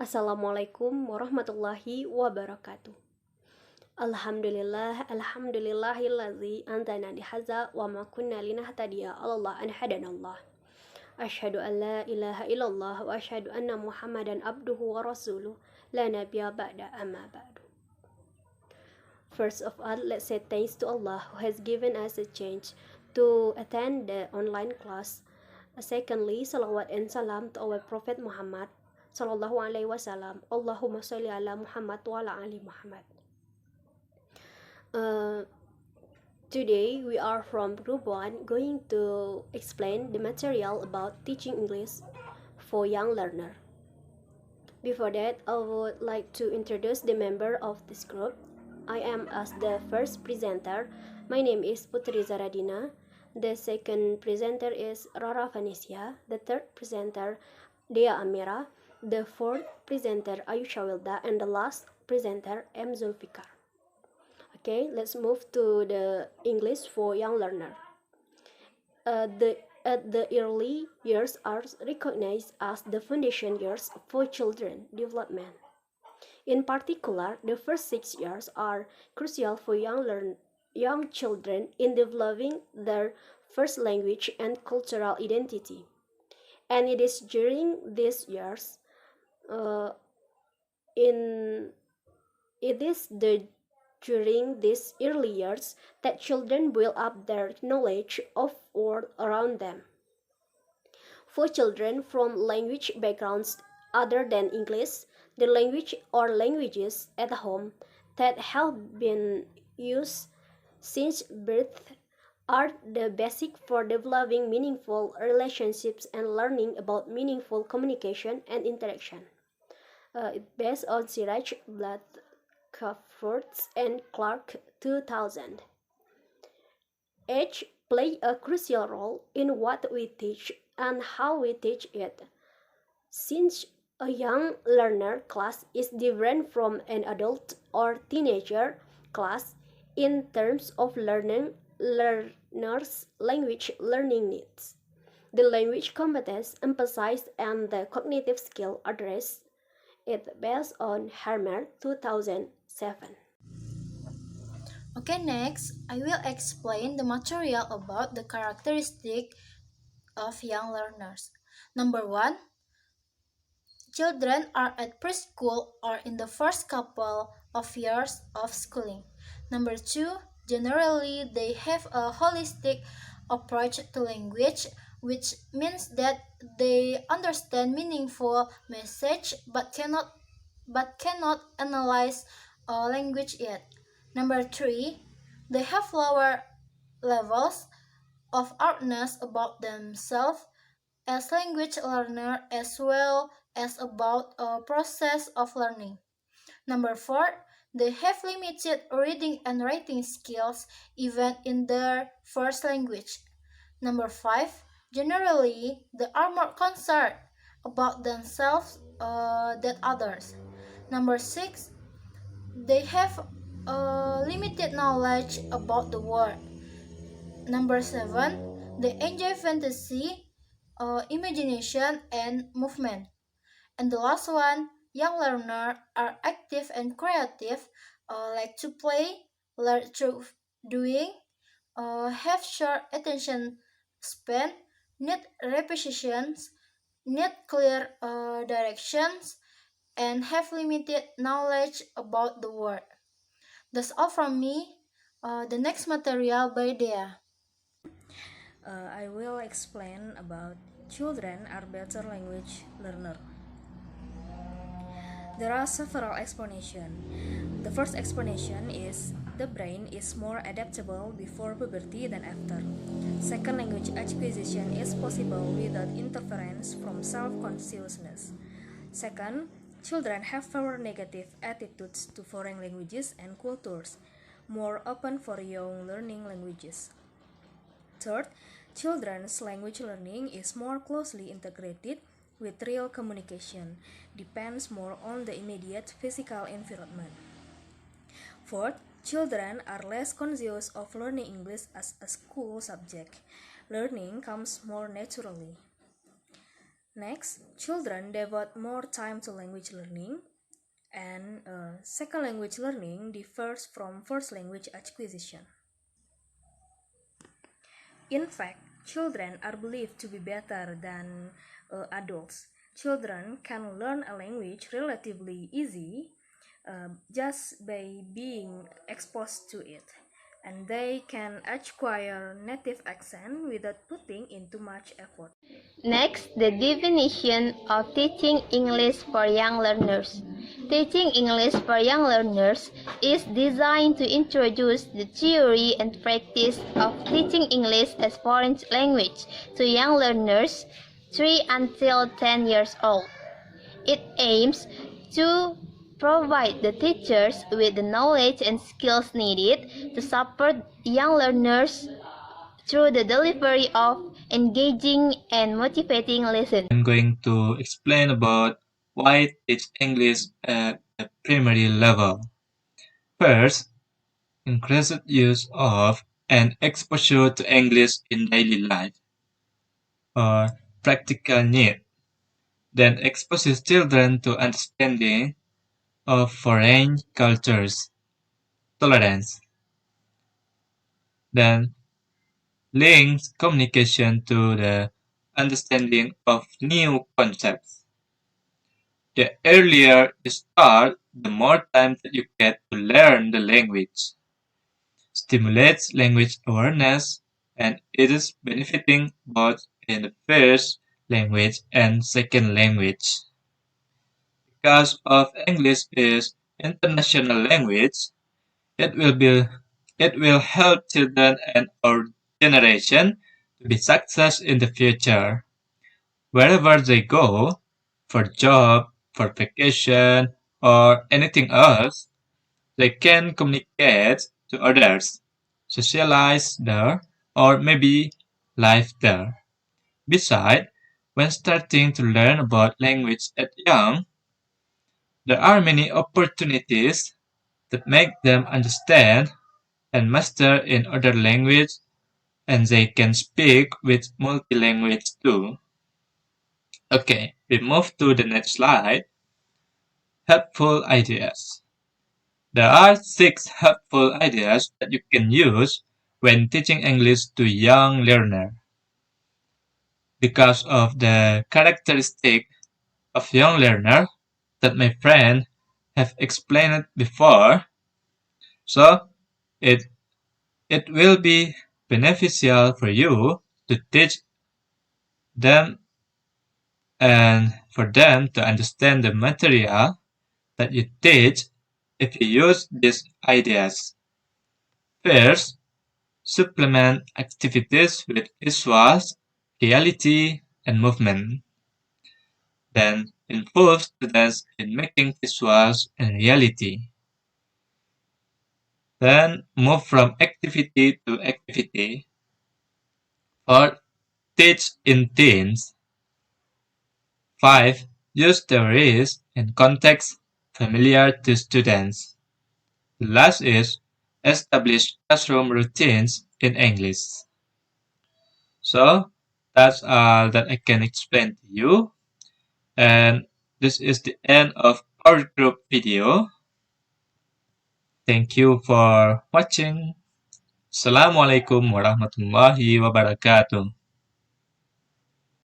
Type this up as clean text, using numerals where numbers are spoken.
Assalamualaikum warahmatullahi wabarakatuh. Alhamdulillahilladzi antana dihaza wa ma kunna linahtadiya Allah an hadanallah. Asyhadu an la ilaha illallah wa asyhadu anna Muhammadan abduhu wa rasuluh la nabiyya ba'da amma ba'du. First of all, let's say thanks to Allah who has given us a chance to attend the online class. Secondly, salawat and salam to our Prophet Muhammad Sallallahu Alaihi Wasallam. Allahumma salli ala Muhammad wa ala ali Muhammad. Today we are from group 1 going to explain the material about teaching English for young learner. Before that, I would like to introduce the member of this group. I am as the first presenter. My name is Putri Dina. The second presenter is Rara Vanesia. The third presenter, Dhea Amera. The fourth presenter, Ayu Syawilda. And the last presenter, Zulfikar. Okay, let's move to the English for young learner. The early years are recognized as the foundation years for children development. In particular, the first 6 years are crucial for young children in developing their first language and cultural identity. And it is during these years, during these early years that children build up their knowledge of world around them. For children from language backgrounds other than English, the language or languages at home that have been used since birth are the basic for developing meaningful relationships and learning about meaningful communication and interaction. Based on Siraj Blatcaford and Clark 2000. Age plays a crucial role in what we teach and how we teach it. Since a young learner class is different from an adult or teenager class in terms of learners' language learning needs. The language competence emphasized and the cognitive skill addressed it based on Harmer 2007. Okay, next, I will explain the material about the characteristic of young learners. Number 1, children are at preschool or in the first couple of years of schooling. Number 2, generally they have a holistic approach to language, which means that they understand meaningful message but cannot analyze a language yet. Number 3, they have lower levels of awareness about themselves as language learner as well as about a process of learning. Number 4, they have limited reading and writing skills even in their first language. Number 5, generally they are more concerned about themselves than others. Number 6, they have limited knowledge about the world. Number 7, they enjoy fantasy, imagination, and movement. And the last one, young learners are active and creative, like to play, learn through doing, have short attention span, need repetitions, need clear directions, and have limited knowledge about the world. That's all from me. The next material by Dhea. I will explain about children are better language learner. There are several explanations. The first explanation is the brain is more adaptable before puberty than after. Second, language acquisition is possible without interference from self-consciousness. Second, children have fewer negative attitudes to foreign languages and cultures, more open for young learning languages. Third, children's language learning is more closely integrated with real communication, depends more on the immediate physical environment. Fourth, children are less conscious of learning English as a school subject. Learning comes more naturally. Next, children devote more time to language learning, and second language learning differs from first language acquisition. In fact, children are believed to be better than adults. Children can learn a language relatively easy just by being exposed to it, and they can acquire native accent without putting into much effort. Next, the definition of teaching English for young learners. Teaching English for young learners is designed to introduce the theory and practice of teaching English as foreign language to young learners 3 until 10 years old. It aims to provide the teachers with the knowledge and skills needed to support young learners through the delivery of engaging and motivating lessons. I'm going to explain about why teach English at the primary level. First, increased use of and exposure to English in daily life or practical need. Then exposes children to understanding of foreign cultures, tolerance. Then links communication to the understanding of new concepts. The earlier you start, the more time that you get to learn the language. Stimulates language awareness, and it is benefiting both in the first language and second language. Because of English is international language, it will help children and our generation to be success in the future. Wherever they go, for job, for vacation, or anything else, they can communicate to others, socialize there, or maybe live there. Besides, when starting to learn about language at young, there are many opportunities that make them understand and master in other language, and they can speak with multi-language too. Okay, we move to the next slide. Helpful ideas. There are 6 helpful ideas that you can use when teaching English to young learner. Because of the characteristic of young learner that my friend have explained before, so it will be beneficial for you to teach them and for them to understand the material that you teach if you use these ideas. First, supplement activities with visuals, reality, and movement. Then involve students in making visuals and reality. Then move from activity to activity. Or teach in teams. 5. Use theories and context familiar to students. The last is establish classroom routines in English. So that's all that I can explain to you. And this is the end of our group video. Thank you for watching. Assalamualaikum warahmatullahi wabarakatuh.